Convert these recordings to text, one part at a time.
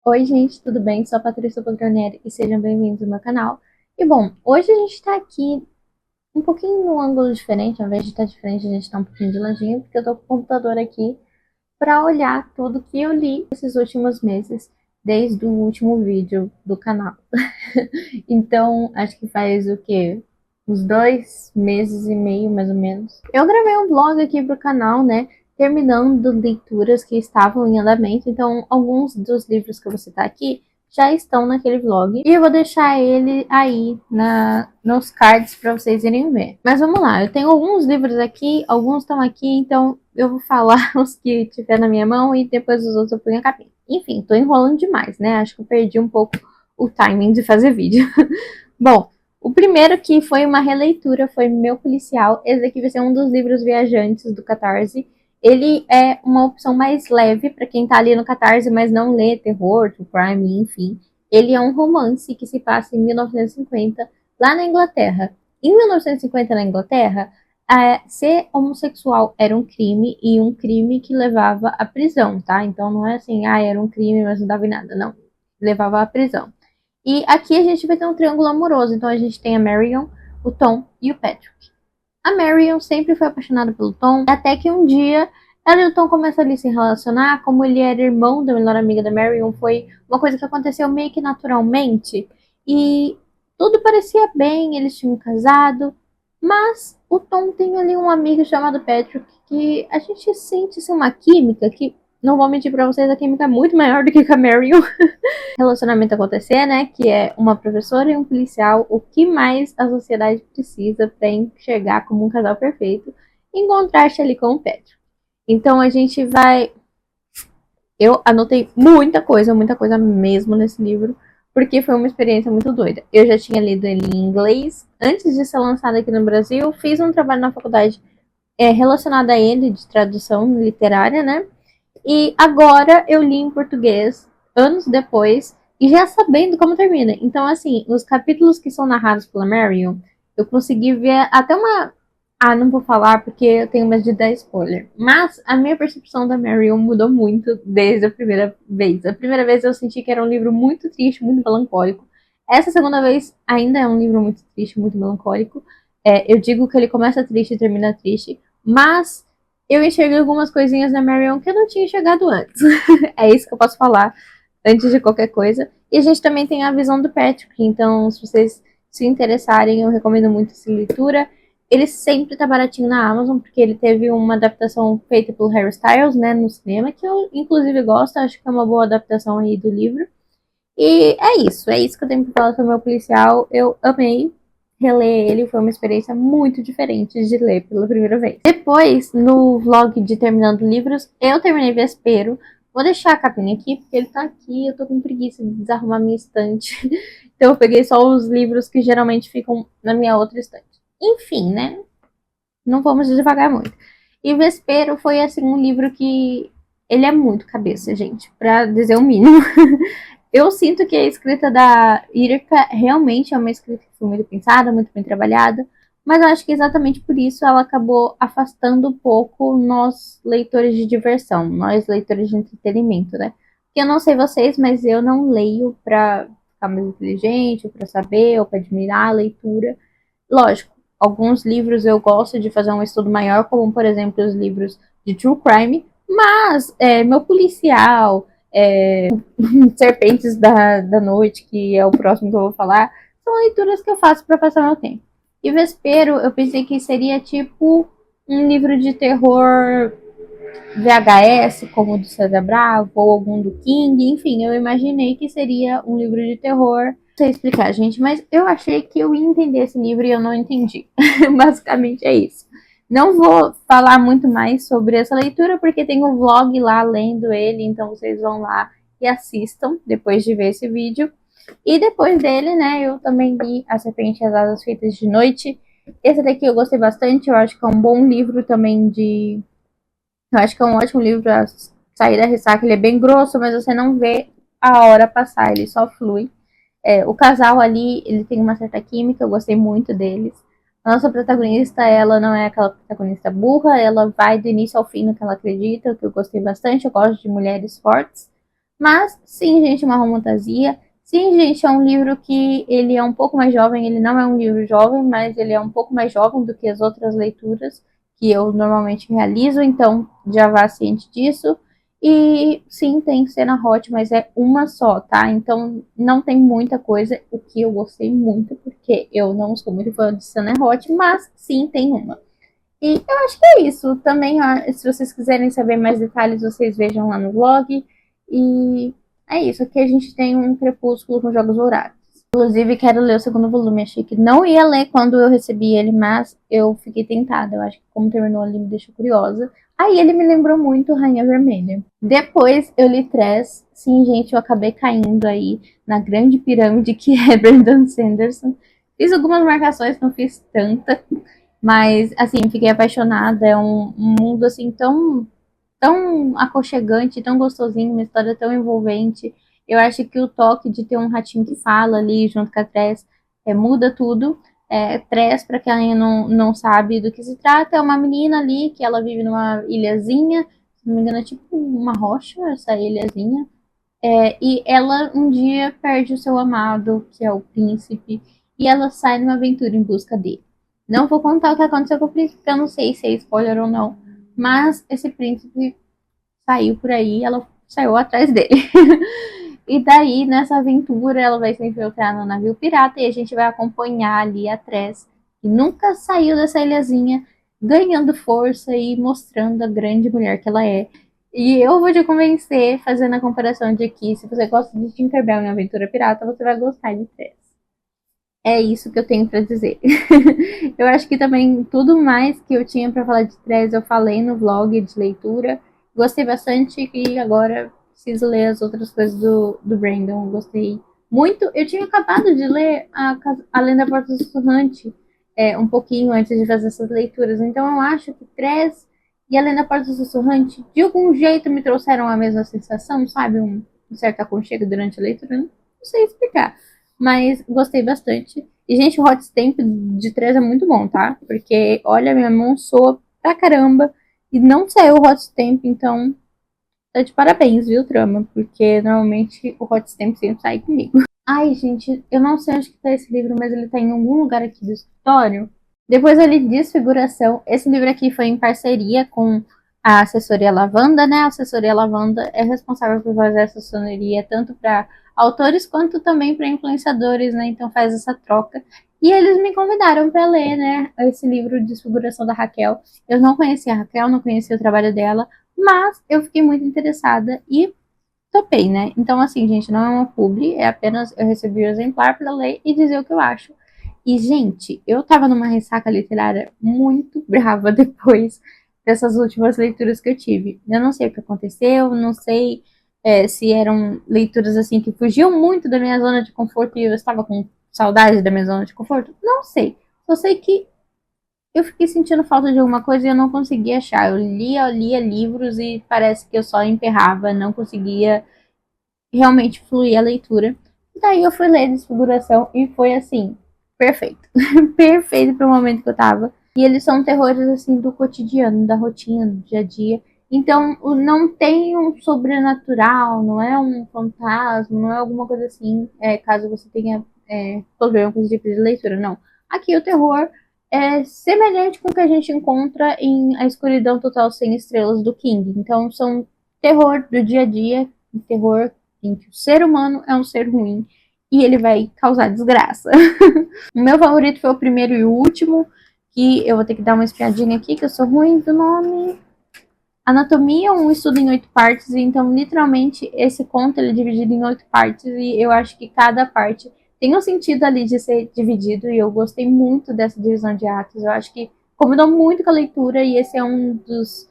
Oi, gente, tudo bem? Sou a Patrícia Poltronieri e sejam bem-vindos ao meu canal. E bom, hoje a gente está aqui um pouquinho num ângulo diferente, ao invés de estar diferente, a gente está um pouquinho de ladinho, porque eu tô com o computador aqui para olhar tudo que eu li esses últimos meses, desde o último vídeo do canal. Então, acho que faz o quê? Uns 2 meses e meio, mais ou menos. Eu gravei um vlog aqui pro canal, né? Terminando leituras que estavam em andamento. Então, alguns dos livros que eu vou citar aqui já estão naquele vlog. E eu vou deixar ele aí nos cards para vocês irem ver. Mas vamos lá, eu tenho alguns livros aqui, alguns estão aqui, então eu vou falar os que tiver na minha mão e depois os outros eu ponho a capinha. Enfim, tô enrolando demais, né? Acho que eu perdi um pouco o timing de fazer vídeo. Bom, o primeiro que foi uma releitura foi Meu Policial. Esse aqui vai ser um dos livros viajantes do Catarse. Ele é uma opção mais leve para quem tá ali no Catarse, mas não lê terror, true crime, enfim. Ele é um romance que se passa em 1950, lá na Inglaterra. Em 1950, na Inglaterra, ser homossexual era um crime e um crime que levava à prisão, tá? Então não é assim, era um crime, mas não dava em nada. Não, levava à prisão. E aqui a gente vai ter um triângulo amoroso. Então a gente tem a Marion, o Tom e o Patrick. A Marion sempre foi apaixonada pelo Tom, até que um dia ela e o Tom começam ali a se relacionar. Como ele era irmão da melhor amiga da Marion, foi uma coisa que aconteceu meio que naturalmente. E tudo parecia bem, eles tinham casado. Mas o Tom tem ali um amigo chamado Patrick que a gente sente assim, uma química que, não vou mentir pra vocês, a química é muito maior do que com a Marion. Relacionamento acontecer, né? Que é uma professora e um policial. O que mais a sociedade precisa para enxergar como um casal perfeito? Em contraste ali com o Pedro. Então a gente vai. Eu anotei muita coisa mesmo nesse livro, porque foi uma experiência muito doida. Eu já tinha lido ele em inglês antes de ser lançado aqui no Brasil. Fiz um trabalho na faculdade relacionado a ele, de tradução literária, né? E agora eu li em português, anos depois, e já sabendo como termina. Então, assim, os capítulos que são narrados pela Marion, eu consegui ver até uma. Ah, não vou falar porque eu tenho medo de dar spoiler. Mas a minha percepção da Marion mudou muito desde a primeira vez. A primeira vez eu senti que era um livro muito triste, muito melancólico. Essa segunda vez ainda é um livro muito triste, muito melancólico. Eu digo que ele começa triste e termina triste, mas eu enxerguei algumas coisinhas na Marion que eu não tinha enxergado antes. É isso que eu posso falar antes de qualquer coisa. E a gente também tem a visão do Patrick, então se vocês se interessarem, eu recomendo muito essa leitura. Ele sempre tá baratinho na Amazon, porque ele teve uma adaptação feita pelo Harry Styles, né, no cinema, que eu inclusive gosto, acho que é uma boa adaptação aí do livro. E é isso que eu tenho pra falar sobre o meu policial. Eu amei reler ele, foi uma experiência muito diferente de ler pela primeira vez. Depois, no vlog de Terminando Livros, eu terminei Vespero. Vou deixar a capinha aqui, porque ele tá aqui, eu tô com preguiça de desarrumar minha estante. Então eu peguei só os livros que geralmente ficam na minha outra estante. Enfim, né? Não vamos devagar muito. E Vespero foi, assim, um livro que... Ele é muito cabeça, gente, pra dizer o mínimo. Eu sinto que a escrita da Irka realmente é uma escrita que foi muito pensada, muito bem trabalhada, mas eu acho que exatamente por isso ela acabou afastando um pouco nós leitores de diversão, nós leitores de entretenimento, né? Porque eu não sei vocês, mas eu não leio pra ficar mais inteligente, ou pra saber, ou pra admirar a leitura. Lógico, alguns livros eu gosto de fazer um estudo maior, como por exemplo os livros de True Crime, mas meu policial, Serpentes da Noite, que é o próximo que eu vou falar, são leituras que eu faço para passar meu tempo. E Vespero, eu pensei que seria tipo um livro de terror VHS, como o do César Bravo, ou algum do King, enfim, eu imaginei que seria um livro de terror. Não sei explicar, gente, mas eu achei que eu ia entender esse livro e eu não entendi. Basicamente é isso. Não vou falar muito mais sobre essa leitura, porque tem um vlog lá lendo ele, então vocês vão lá e assistam depois de ver esse vídeo. E depois dele, né, eu também li A Serpente e as Asas Feitas de Noite. Esse daqui eu gostei bastante, eu acho que é um bom livro também de... Eu acho que é um ótimo livro pra sair da ressaca. Ele é bem grosso, mas você não vê a hora passar, ele só flui. O casal ali, ele tem uma certa química, eu gostei muito deles. A nossa protagonista, ela não é aquela protagonista burra, ela vai do início ao fim no que ela acredita, o que eu gostei bastante. Eu gosto de mulheres fortes. Mas, sim, gente, uma romantasia. Sim, gente, é um livro que ele é um pouco mais jovem. Ele não é um livro jovem, mas ele é um pouco mais jovem do que as outras leituras que eu normalmente realizo. Então, já vá ciente disso. E sim, tem cena hot, mas é uma só, tá? Então não tem muita coisa, o que eu gostei muito, porque eu não sou muito fã de cena hot, mas sim, tem uma. E eu acho que é isso. Também, se vocês quiserem saber mais detalhes, vocês vejam lá no blog. E é isso. Aqui a gente tem um Crepúsculo com Jogos Vorazes. Inclusive, quero ler o segundo volume. Achei que não ia ler quando eu recebi ele, mas eu fiquei tentada. Eu acho que como terminou ali me deixou curiosa. Aí ele me lembrou muito Rainha Vermelha. Depois eu li Tress. Sim, gente, eu acabei caindo aí na grande pirâmide que é Brandon Sanderson. Fiz algumas marcações, não fiz tanta. Mas, assim, fiquei apaixonada. É um mundo, assim, tão aconchegante, tão gostosinho, uma história tão envolvente. Eu acho que o toque de ter um ratinho que fala ali junto com a Tress muda tudo. Tress, para quem não sabe do que se trata, é uma menina ali que ela vive numa ilhazinha, se não me engano, é tipo uma rocha, essa ilhazinha. E ela um dia perde o seu amado, que é o príncipe, e ela sai numa aventura em busca dele. Não vou contar o que aconteceu com o príncipe, porque eu não sei se é spoiler ou não. Mas esse príncipe saiu por aí, ela saiu atrás dele. E daí, nessa aventura, ela vai se infiltrar no navio pirata e a gente vai acompanhar ali a Tress, que nunca saiu dessa ilhazinha, ganhando força e mostrando a grande mulher que ela é. E eu vou te convencer, fazendo a comparação de que se você gosta de Tinkerbell em Aventura Pirata, você vai gostar de Tress. É isso que eu tenho para dizer. Eu acho que também tudo mais que eu tinha para falar de Tress eu falei no vlog de leitura. Gostei bastante e agora preciso ler as outras coisas do Brandon. Gostei muito. Eu tinha acabado de ler a Lenda Porta Sussurrante um pouquinho antes de fazer essas leituras. Então eu acho que Tress e a Lenda Porta Sussurrante de algum jeito me trouxeram a mesma sensação, sabe? Um certo aconchego durante a leitura. Não sei explicar. Mas gostei bastante. E, gente, o hot stamp de 3 é muito bom, tá? Porque, olha, minha mão soa pra caramba. E não saiu o hot stamp, então tá de parabéns, viu, trama? Porque normalmente o hot stamp sempre sai comigo. Ai, gente, eu não sei onde que tá esse livro, mas ele tá em algum lugar aqui do escritório. Depois eu li Desfiguração. Esse livro aqui foi em parceria com a assessoria Lavanda, né? A assessoria Lavanda é responsável por fazer essa assessoria tanto para autores quanto também para influenciadores, né? Então faz essa troca. E eles me convidaram para ler, né? Esse livro Desfiguração da Raquel. Eu não conhecia a Raquel, não conhecia o trabalho dela, mas eu fiquei muito interessada e topei, né? Então, assim, gente, não é uma publi, é apenas eu recebi o exemplar para ler e dizer o que eu acho. E, gente, eu tava numa ressaca literária muito brava depois dessas últimas leituras que eu tive. Eu não sei o que aconteceu, não sei se eram leituras assim que fugiam muito da minha zona de conforto e eu estava com saudade da minha zona de conforto. Não sei. Só sei que eu fiquei sentindo falta de alguma coisa e eu não conseguia achar. Eu lia livros e parece que eu só emperrava, não conseguia realmente fluir a leitura. E daí eu fui ler Desfiguração e foi assim, perfeito. Perfeito pro momento que eu tava. E eles são terrores assim do cotidiano, da rotina, do dia a dia. Então não tem um sobrenatural, não é um fantasma, não é alguma coisa assim, caso você tenha problema com esse tipo de leitura, não. Aqui o terror é semelhante com o que a gente encontra em A Escuridão Total Sem Estrelas do King. Então são terror do dia a dia, terror em que o ser humano é um ser ruim e ele vai causar desgraça. O meu favorito foi o primeiro e o último, que eu vou ter que dar uma espiadinha aqui, que eu sou ruim do nome. Anatomia, um estudo em 8 partes, então literalmente esse conto ele é dividido em 8 partes e eu acho que cada parte tem um sentido ali de ser dividido e eu gostei muito dessa divisão de atos. Eu acho que combinou muito com a leitura e esse é um dos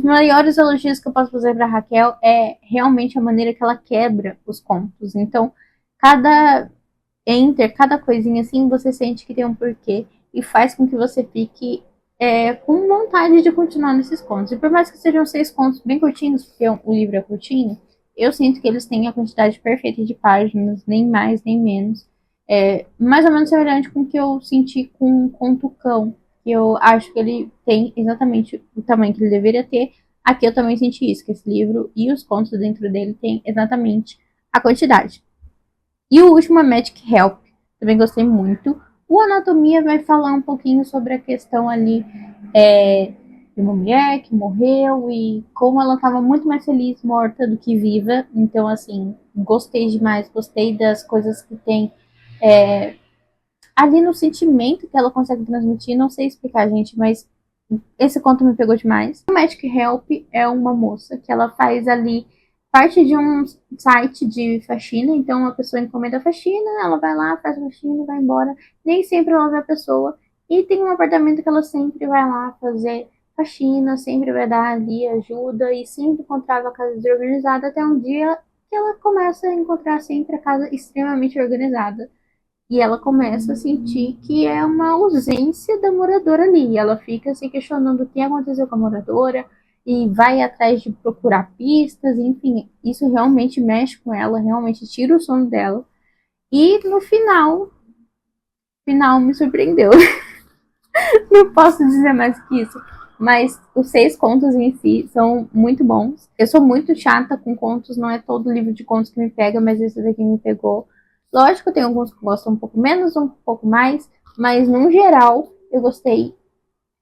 maiores elogios que eu posso fazer para Raquel é realmente a maneira que ela quebra os contos. Então, cada cada coisinha assim, você sente que tem um porquê e faz com que você fique com vontade de continuar nesses contos. E por mais que sejam 6 contos bem curtinhos, porque o livro é curtinho, eu sinto que eles têm a quantidade perfeita de páginas, nem mais nem menos. Mais ou menos semelhante com o que eu senti com o Conto Cão, que eu acho que ele tem exatamente o tamanho que ele deveria ter, Aqui eu também senti isso, que esse livro e os contos dentro dele têm exatamente a quantidade. E o último é Magic Help, também gostei muito. O Anatomia vai falar um pouquinho sobre a questão ali de uma mulher que morreu e como ela estava muito mais feliz morta do que viva. Então, assim, gostei demais, gostei das coisas que tem ali no sentimento que ela consegue transmitir. Não sei explicar, gente, mas esse conto me pegou demais. O Magic Help é uma moça que ela faz ali parte de um site de faxina, então a pessoa encomenda a faxina, ela vai lá, faz a faxina e vai embora. Nem sempre ela vê a pessoa. E tem um apartamento que ela sempre vai lá fazer faxina, sempre vai dar ali ajuda e sempre encontrava a casa desorganizada até um dia que ela começa a encontrar sempre a casa extremamente organizada. E ela começa a sentir que é uma ausência da moradora ali. E ela fica se questionando o que aconteceu com a moradora e vai atrás de procurar pistas, enfim, isso realmente mexe com ela, realmente tira o sono dela. E no final me surpreendeu. Não posso dizer mais que isso. Mas os 6 contos em si são muito bons. Eu sou muito chata com contos, não é todo livro de contos que me pega, mas esse daqui me pegou. Lógico, tem alguns que eu gosto um pouco menos, um pouco mais, mas no geral eu gostei,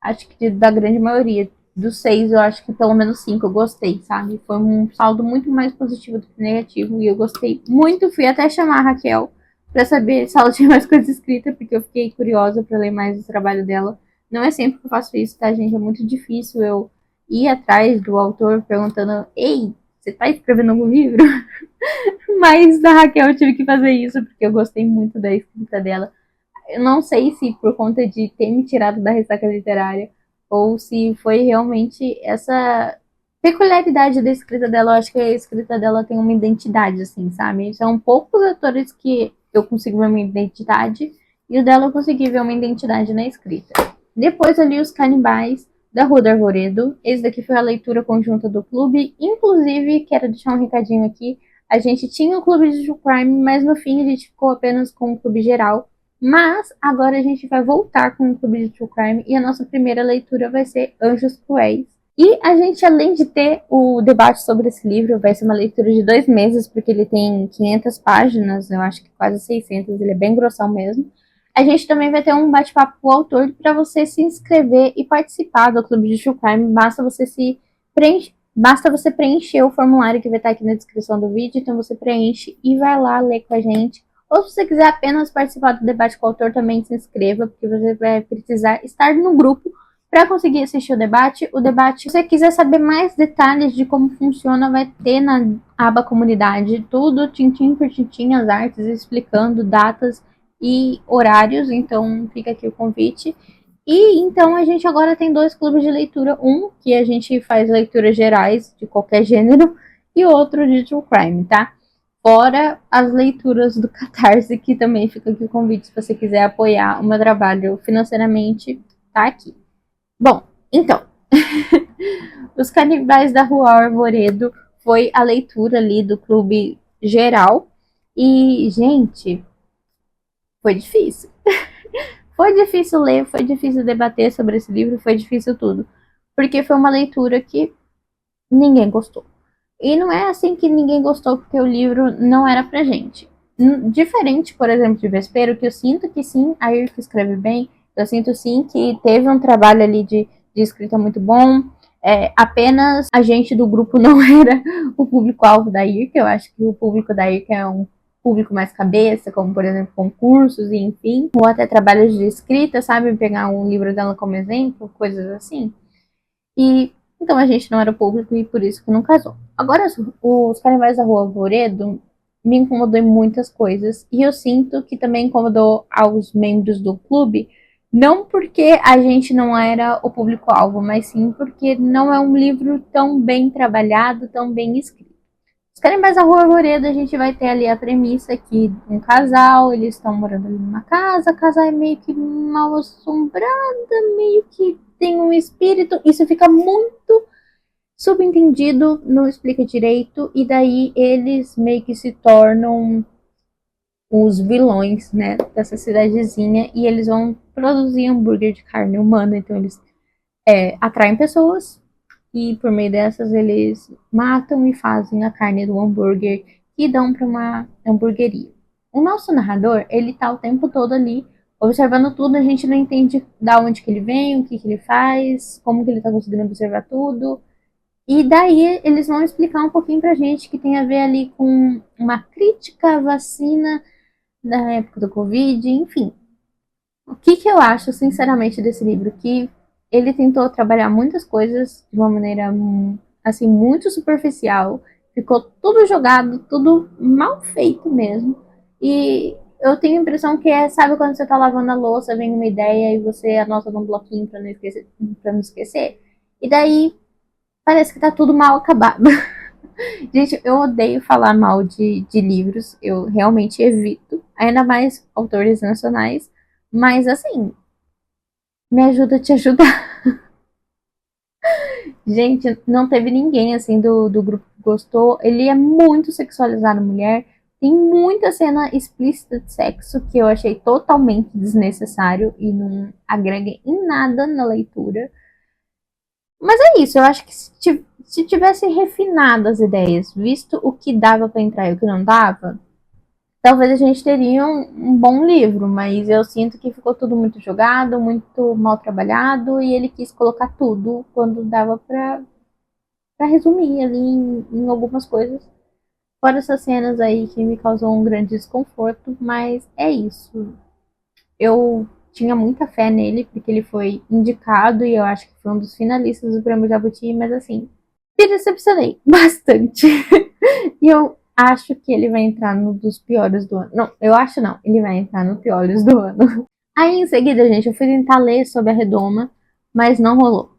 acho que da grande maioria. Dos 6, eu acho que pelo menos 5 eu gostei, sabe? Foi um saldo muito mais positivo do que negativo e eu gostei muito. Fui até chamar a Raquel para saber se ela tinha mais coisa escrita, porque eu fiquei curiosa para ler mais o trabalho dela. Não é sempre que eu faço isso, tá, gente? É muito difícil eu ir atrás do autor perguntando: ei, você tá escrevendo algum livro? Mas da Raquel eu tive que fazer isso porque eu gostei muito da escrita dela. Eu não sei se por conta de ter me tirado da ressaca literária ou se foi realmente essa peculiaridade da escrita dela. Eu acho que a escrita dela tem uma identidade, assim, sabe? São poucos atores que eu consigo ver uma identidade e o dela eu consegui ver uma identidade na escrita. Depois ali os Canibais da Rua do Arvoredo. Esse daqui foi a leitura conjunta do clube. Inclusive, quero deixar um recadinho aqui. A gente tinha o clube de True Crime, mas no fim a gente ficou apenas com o clube geral. Mas agora a gente vai voltar com o Clube de True Crime e a nossa primeira leitura vai ser Anjos Cruéis. E a gente, além de ter o debate sobre esse livro, vai ser uma leitura de 2 meses, porque ele tem 500 páginas, eu acho que quase 600, ele é bem grossão mesmo. A gente também vai ter um bate-papo com o autor para você se inscrever e participar do Clube de True Crime. Basta você preencher o formulário que vai estar aqui na descrição do vídeo, então você preenche e vai lá ler com a gente. Ou se você quiser apenas participar do debate com o autor, também se inscreva, porque você vai precisar estar no grupo para conseguir assistir o debate. O debate, se você quiser saber mais detalhes de como funciona, vai ter na aba comunidade tudo, tintim por tintim, as artes, explicando datas e horários. Então fica aqui o convite. E então a gente agora tem 2 clubes de leitura. Um que a gente faz leituras gerais de qualquer gênero e outro de True Crime, tá? Fora as leituras do Catarse, que também fica aqui o convite se você quiser apoiar o meu trabalho financeiramente, tá aqui. Bom, então, Os Canibais da Rua Arvoredo foi a leitura ali do clube geral. E, gente, foi difícil. Foi difícil ler, foi difícil debater sobre esse livro, foi difícil tudo. Porque foi uma leitura que ninguém gostou. E não é assim que ninguém gostou porque o livro não era pra gente. Diferente, por exemplo, de Vespero, que eu sinto que sim, a Irka escreve bem, eu sinto sim que teve um trabalho ali de escrita muito bom. Apenas a gente do grupo não era o público-alvo da Irka. Eu acho que o público da Irka é um público mais cabeça, como por exemplo concursos e enfim, ou até trabalhos de escrita, sabe? Pegar um livro dela como exemplo, coisas assim. E então a gente não era público e por isso que não casou. Agora, os Carnavais da Rua Alvoredo me incomodou em muitas coisas e eu sinto que também incomodou aos membros do clube, não porque a gente não era o público-alvo, mas sim porque não é um livro tão bem trabalhado, tão bem escrito. Os Canibais da Rua Arvoredo, a gente vai ter ali a premissa que um casal, eles estão morando ali numa casa, a casa é meio que mal assombrada, meio que tem um espírito, isso fica muito subentendido, não explica direito, e daí eles meio que se tornam os vilões, né, dessa cidadezinha, e eles vão produzir hambúrguer de carne humana, então eles atraem pessoas e por meio dessas eles matam e fazem a carne do hambúrguer e dão para uma hamburgueria. O nosso narrador, ele tá o tempo todo ali observando tudo, a gente não entende da onde que ele vem, o que que ele faz, como que ele tá conseguindo observar tudo. E daí eles vão explicar um pouquinho pra gente que tem a ver ali com uma crítica à vacina da época do Covid, enfim. O que que eu acho, sinceramente, desse livro? Que ele tentou trabalhar muitas coisas de uma maneira, assim, muito superficial. Ficou tudo jogado, tudo mal feito mesmo. E eu tenho a impressão que é, sabe quando você tá lavando a louça, vem uma ideia e você anota num bloquinho pra não esquecer, pra não esquecer. E daí parece que tá tudo mal acabado. Gente, eu odeio falar mal de livros, eu realmente evito, ainda mais autores nacionais, mas assim, me ajuda a te ajudar. Gente, não teve ninguém assim do grupo que gostou. Ele é muito sexualizado, mulher. Tem muita cena explícita de sexo que eu achei totalmente desnecessário e não agrega em nada na leitura. Mas é isso, eu acho que se tivesse refinado as ideias, visto o que dava para entrar e o que não dava, talvez a gente teria um bom livro, mas eu sinto que ficou tudo muito jogado, muito mal trabalhado, e ele quis colocar tudo quando dava pra resumir ali em algumas coisas. Fora essas cenas aí que me causou um grande desconforto, mas é isso. Eu tinha muita fé nele, porque ele foi indicado e eu acho que foi um dos finalistas do Prêmio Jabuti, mas assim, me decepcionei bastante. E eu acho que ele vai entrar no dos piores do ano. Não, eu acho não, ele vai entrar no piores do ano. Aí em seguida, gente, eu fui tentar ler sobre a Redoma, mas não rolou.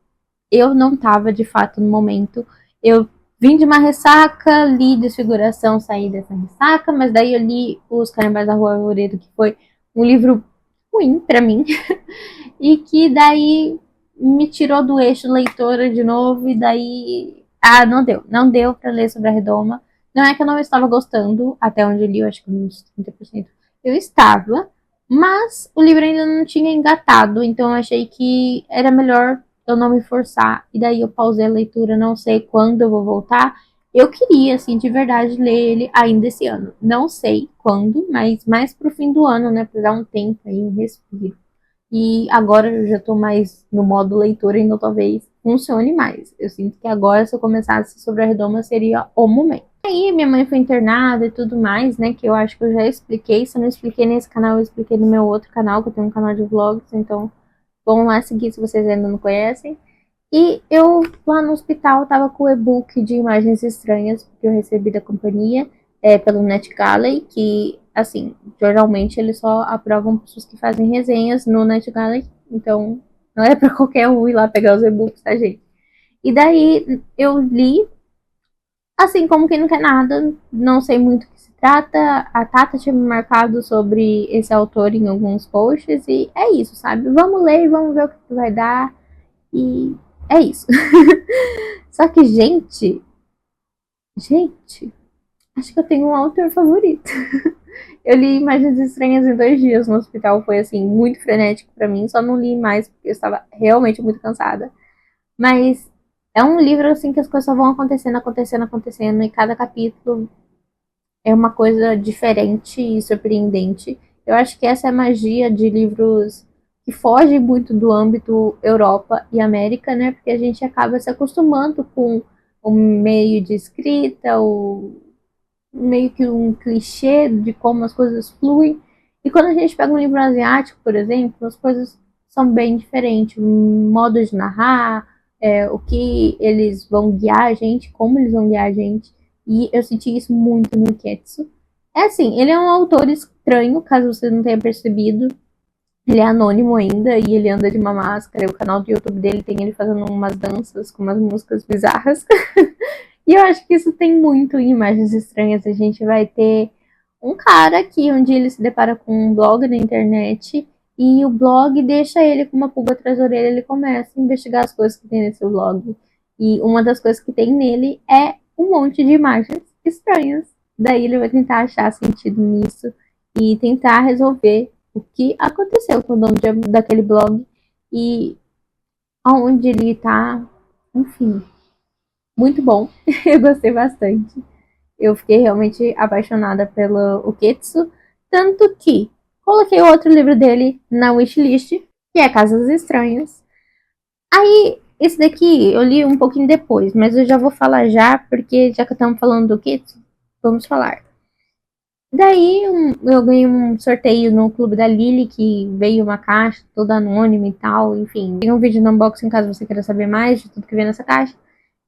Eu não tava de fato no momento. Eu vim de uma ressaca, li Desfiguração, saí dessa ressaca, mas daí eu li Os Canibais da Rua Arvoredo, que foi um livro ruim pra mim, e que daí me tirou do eixo leitora de novo, e daí. Ah, não deu pra ler sobre a Redoma. Não é que eu não estava gostando, até onde eu li, eu acho que uns 30%. Eu estava, mas o livro ainda não tinha engatado, então eu achei que era melhor eu não me forçar. E daí eu pausei a leitura, não sei quando eu vou voltar. Eu queria, assim, de verdade, ler ele ainda esse ano. Não sei quando, mas mais pro fim do ano, né? Pra dar um tempo aí, um respiro. E agora eu já tô mais no modo leitura, então talvez funcione mais. Eu sinto que agora, se eu começasse sobre a Redoma, seria o momento. Aí minha mãe foi internada e tudo mais, né? Que eu acho que eu já expliquei. Se eu não expliquei nesse canal, eu expliquei no meu outro canal, que eu tenho um canal de vlogs, então vão lá seguir se vocês ainda não conhecem. E eu, lá no hospital, tava com o e-book de Imagens Estranhas, que eu recebi da companhia, pelo NetGalley, que, assim, geralmente eles só aprovam pessoas que fazem resenhas no NetGalley, então não é pra qualquer um ir lá pegar os e-books, tá, gente? E daí eu li, assim, como quem não quer nada, não sei muito o que se trata. A Tata tinha me marcado sobre esse autor em alguns posts, e é isso, sabe? Vamos ler e vamos ver o que vai dar. E é isso. Só que, gente, acho que eu tenho um autor favorito. Eu li Imagens Estranhas em 2 dias no hospital, foi assim, muito frenético pra mim. Só não li mais porque eu estava realmente muito cansada. Mas é um livro assim que as coisas só vão acontecendo, acontecendo, acontecendo, e cada capítulo é uma coisa diferente e surpreendente. Eu acho que essa é a magia de livros que fogem muito do âmbito Europa e América, né? Porque a gente acaba se acostumando com o meio de escrita, o meio que um clichê de como as coisas fluem. E quando a gente pega um livro asiático, por exemplo, as coisas são bem diferentes. O modo de narrar, o que eles vão guiar a gente, como eles vão guiar a gente. E eu senti isso muito no Ketsu. É assim, ele é um autor estranho, caso você não tenha percebido. Ele é anônimo ainda e ele anda de uma máscara. O canal do YouTube dele tem ele fazendo umas danças com umas músicas bizarras. E eu acho que isso tem muito em Imagens Estranhas. A gente vai ter um cara que um dia ele se depara com um blog na internet e o blog deixa ele com uma pulga atrás da orelha. Ele começa a investigar as coisas que tem nesse blog. E uma das coisas que tem nele é um monte de imagens estranhas. Daí ele vai tentar achar sentido nisso e tentar resolver o que aconteceu com o dono daquele blog e aonde ele tá, enfim. Muito bom, eu gostei bastante. Eu fiquei realmente apaixonada pelo Uketsu, tanto que coloquei outro livro dele na wishlist, que é Casas Estranhas. Aí, esse daqui eu li um pouquinho depois, mas eu já vou falar já, porque já que estamos falando do Uketsu, vamos falar. Daí eu ganhei um sorteio no clube da Lily, que veio uma caixa toda anônima e tal, enfim. Tem um vídeo no unboxing caso você queira saber mais de tudo que vem nessa caixa.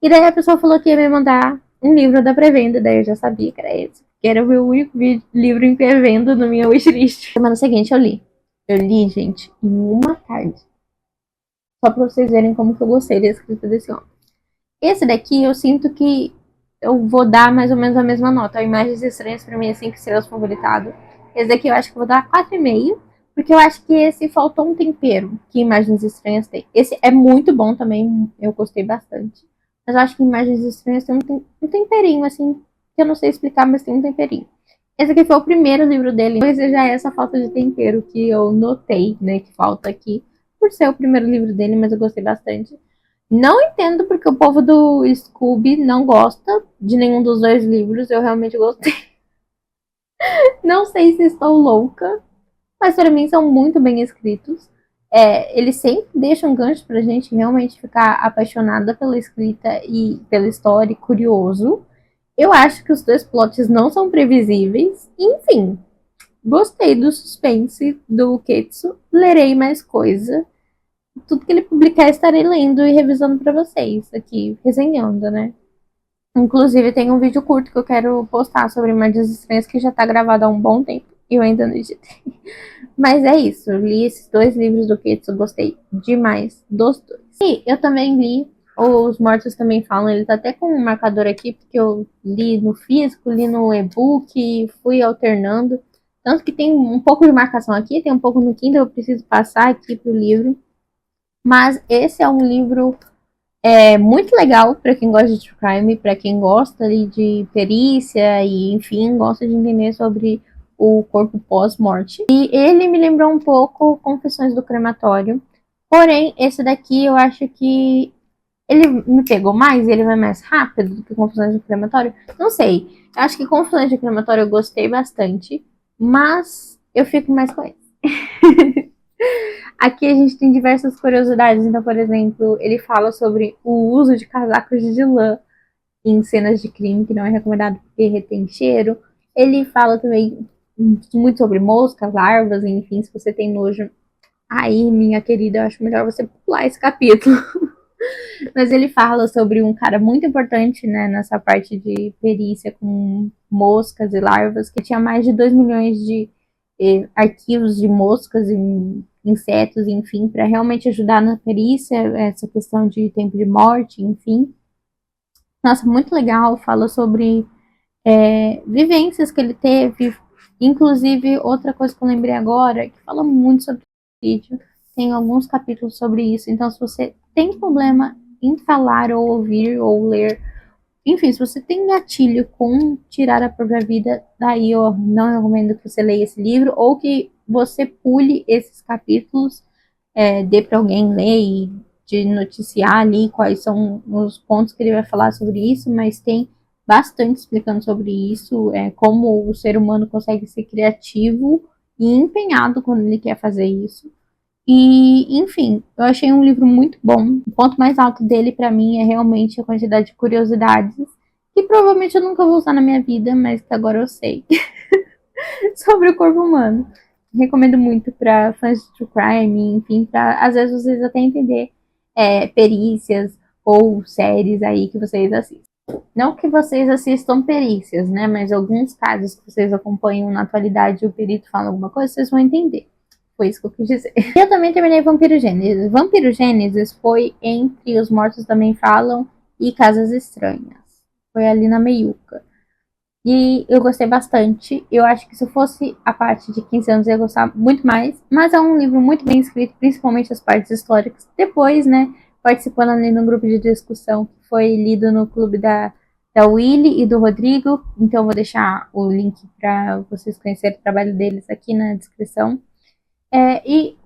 E daí a pessoa falou que ia me mandar um livro da pré-venda, daí eu já sabia que era esse. Que era o meu único livro em pré-venda no minha wishlist. Semana seguinte eu li. Eu li, gente, em uma tarde. Só pra vocês verem como que eu gostei da escrita desse homem. Esse daqui eu sinto que eu vou dar mais ou menos a mesma nota. Imagens Estranhas pra mim é 5 estrelas favoritado. Esse daqui eu acho que eu vou dar 4,5. Porque eu acho que esse faltou um tempero que Imagens Estranhas tem. Esse é muito bom também, eu gostei bastante. Mas eu acho que Imagens Estranhas tem um temperinho, assim, que eu não sei explicar, mas tem um temperinho. Esse aqui foi o primeiro livro dele, então esse já é essa falta de tempero que eu notei, né, que falta aqui. Por ser o primeiro livro dele, mas eu gostei bastante. Não entendo porque o povo do Scooby não gosta de nenhum dos dois livros. Eu realmente gostei. Não sei se estou louca, mas para mim são muito bem escritos. Eles sempre deixam um gancho pra gente realmente ficar apaixonada pela escrita e pela história, e curioso. Eu acho que os dois plots não são previsíveis. Enfim, gostei do suspense do Ketsu. Lerei mais coisa. Tudo que ele publicar estarei lendo e revisando para vocês aqui, resenhando, né? Inclusive, tem um vídeo curto que eu quero postar sobre Imagens Estranhas que já tá gravado há um bom tempo e eu ainda não editei. Mas é isso, eu li esses dois livros do Ketsu, gostei demais dos dois. E eu também li Os Mortos Também Falam, ele tá até com um marcador aqui, porque eu li no físico, li no e-book, fui alternando. Tanto que tem um pouco de marcação aqui, tem um pouco no Kindle, eu preciso passar aqui pro livro. Mas esse é um livro muito legal para quem gosta de true crime, para quem gosta ali de perícia e, enfim, gosta de entender sobre o corpo pós-morte. E ele me lembrou um pouco Confissões do Crematório. Porém, esse daqui eu acho que ele me pegou mais, ele vai mais rápido do que Confissões do Crematório. Não sei. Eu acho que Confissões do Crematório eu gostei bastante, mas eu fico mais com ele. Aqui a gente tem diversas curiosidades. Então, por exemplo, ele fala sobre o uso de casacos de lã em cenas de crime, que não é recomendado porque retém cheiro. Ele fala também muito sobre moscas, larvas, enfim, se você tem nojo. Aí, minha querida, eu acho melhor você pular esse capítulo. Mas ele fala sobre um cara muito importante, né, nessa parte de perícia com moscas e larvas, que tinha mais de 2 milhões de arquivos de moscas e insetos, enfim, para realmente ajudar na perícia, essa questão de tempo de morte, enfim. Nossa, muito legal, fala sobre vivências que ele teve, inclusive outra coisa que eu lembrei agora, que fala muito sobre vídeo, tem alguns capítulos sobre isso, então se você tem problema em falar ou ouvir ou ler, enfim, se você tem gatilho com tirar a própria vida, daí eu não recomendo que você leia esse livro ou que você pule esses capítulos, dê para alguém ler e de noticiar ali quais são os pontos que ele vai falar sobre isso, mas tem bastante explicando sobre isso, como o ser humano consegue ser criativo e empenhado quando ele quer fazer isso. E, enfim, eu achei um livro muito bom. O ponto mais alto dele para mim é realmente a quantidade de curiosidades que provavelmente eu nunca vou usar na minha vida, mas que agora eu sei sobre o corpo humano. Recomendo muito para fãs de true crime, enfim, para às vezes vocês até entender perícias ou séries aí que vocês assistem. Não que vocês assistam perícias, né? Mas alguns casos que vocês acompanham na atualidade e o perito fala alguma coisa, vocês vão entender. Foi isso que eu quis dizer. Eu também terminei Vampiro Gênesis. Vampiro Gênesis foi entre Os Mortos Também Falam e Casas Estranhas. Foi ali na meiuca. E eu gostei bastante. Eu acho que se fosse a parte de 15 anos eu ia gostar muito mais. Mas é um livro muito bem escrito, principalmente as partes históricas. Depois, né, participando ali no grupo de discussão que foi lido no clube da Willy e do Rodrigo. Então eu vou deixar o link para vocês conhecerem o trabalho deles aqui na descrição. E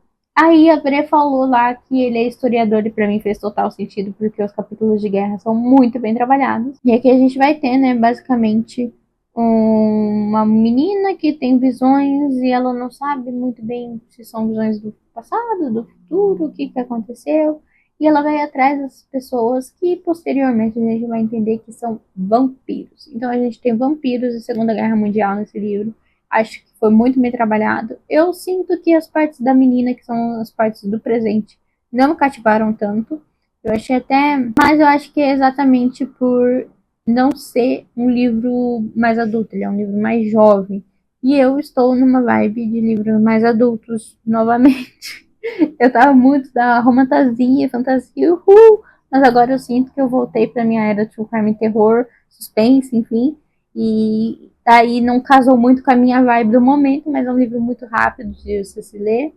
Aí a Bre falou lá que ele é historiador e pra mim fez total sentido, porque os capítulos de guerra são muito bem trabalhados. E aqui a gente vai ter, né, basicamente uma menina que tem visões e ela não sabe muito bem se são visões do passado, do futuro, o que aconteceu. E ela vai atrás das pessoas que posteriormente a gente vai entender que são vampiros. Então a gente tem vampiros e Segunda Guerra Mundial nesse livro. Acho que foi muito bem trabalhado. Eu sinto que as partes da menina, que são as partes do presente, não me cativaram tanto. Eu achei até. Mas eu acho que é exatamente por não ser um livro mais adulto, ele é um livro mais jovem. E eu estou numa vibe de livros mais adultos novamente. Eu tava muito da romantasia, fantasia, uhul! Mas agora eu sinto que eu voltei pra minha era de crime terror, suspense, enfim. E aí não casou muito com a minha vibe do momento, mas é um livro muito rápido de você se ler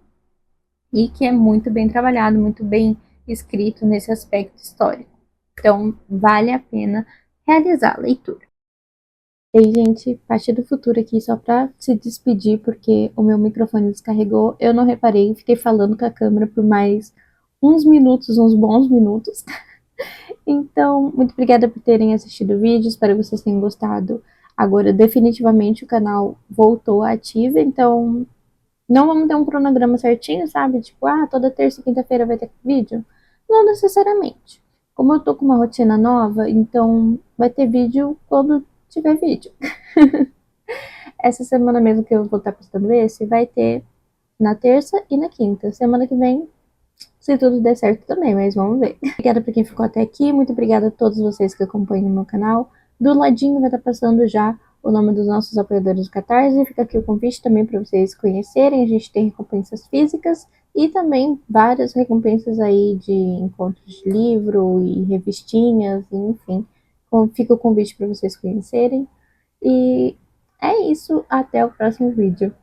e que é muito bem trabalhado, muito bem escrito nesse aspecto histórico. Então, vale a pena realizar a leitura. E aí, gente, parte do futuro aqui só pra se despedir, porque o meu microfone descarregou. Eu não reparei, fiquei falando com a câmera por mais uns minutos, uns bons minutos. Então, muito obrigada por terem assistido o vídeo, espero que vocês tenham gostado. Agora, definitivamente, o canal voltou ativo, então não vamos ter um cronograma certinho, sabe? Tipo, toda terça e quinta-feira vai ter vídeo? Não necessariamente. Como eu tô com uma rotina nova, então vai ter vídeo quando tiver vídeo. Essa semana mesmo que eu vou estar postando esse, vai ter na terça e na quinta. Semana que vem, se tudo der certo também, mas vamos ver. Obrigada por quem ficou até aqui, muito obrigada a todos vocês que acompanham o meu canal. Do ladinho vai estar passando já o nome dos nossos apoiadores do Catarse. Fica aqui o convite também para vocês conhecerem. A gente tem recompensas físicas e também várias recompensas aí de encontros de livro e revistinhas, enfim. Fica o convite para vocês conhecerem. E é isso, até o próximo vídeo.